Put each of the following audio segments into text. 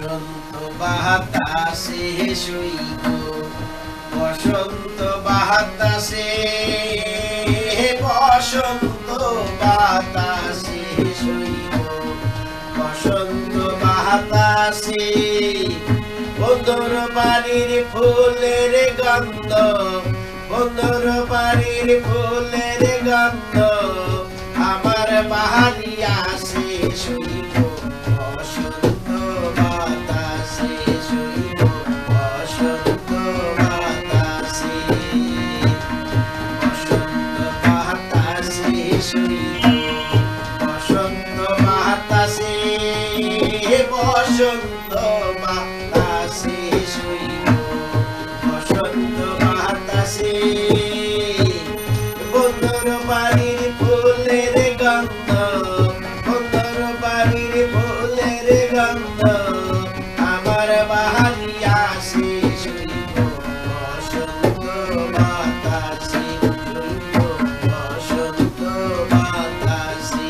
বসন্ত বাতাসে শুইব, বসন্ত বাতাসে, বসন্ত বাতাসে শুইব, বসন্ত বাতাসে। বন্ধুর বাড়ির ফুলের গন্ধ, বন্ধুর বাড়ির ফুলের গন্ধ আমার বাড়ি আসে শুইব, বসন্ত বাতাসে শুইব, বসন্ত বাতাসে, বসন্ত বাতাসে শুইব, বসন্ত বাতাসে, বসন্ত বাতাসে শুইব, বসন্ত বাতাসে। বন্ধুর বাড়ির ফুলের গন্ধ, বন্ধুর বাড়ির ফুলের গন্ধ আমার বাড়ি আসে শুইব, বসন্ত বাতাসে শুইব, বসন্ত বাতাসে।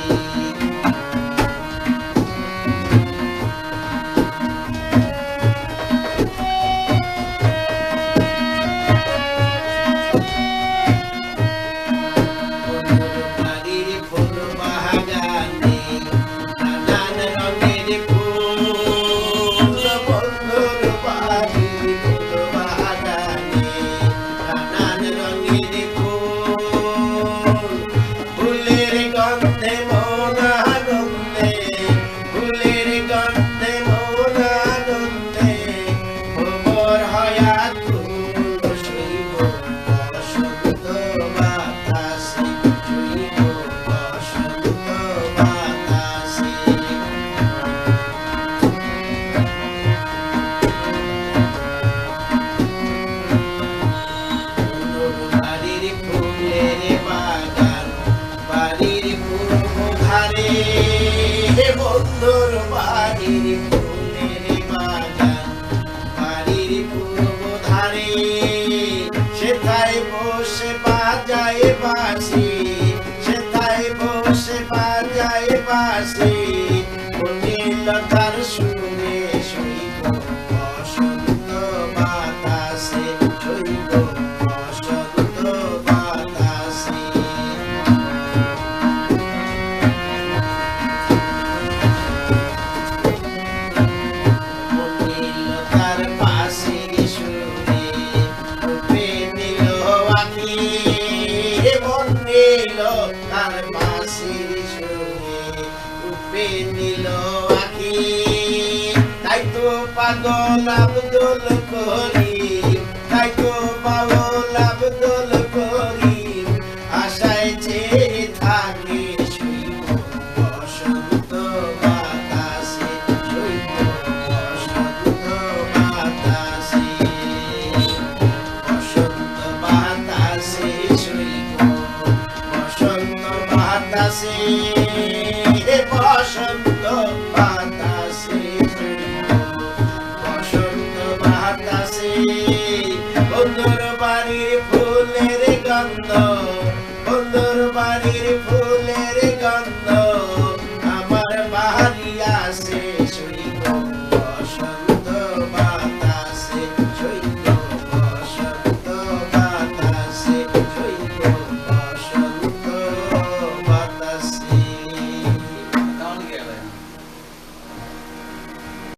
বন্ধুর বাড়ির ফুলের বাগান, বাড়ির পূর্ব ধারে, সেথায় বসে বাজায় বাঁশি, সেথায় বসে বাজায় বাঁশি, নীলতার সুরে শুইব, বসন্ত বাতাসে শুইব, বসন্ত বাতাসে। তার বাঁশির সুরে উপে নিল আখি, তাই তো পাগল আব্দুল করিম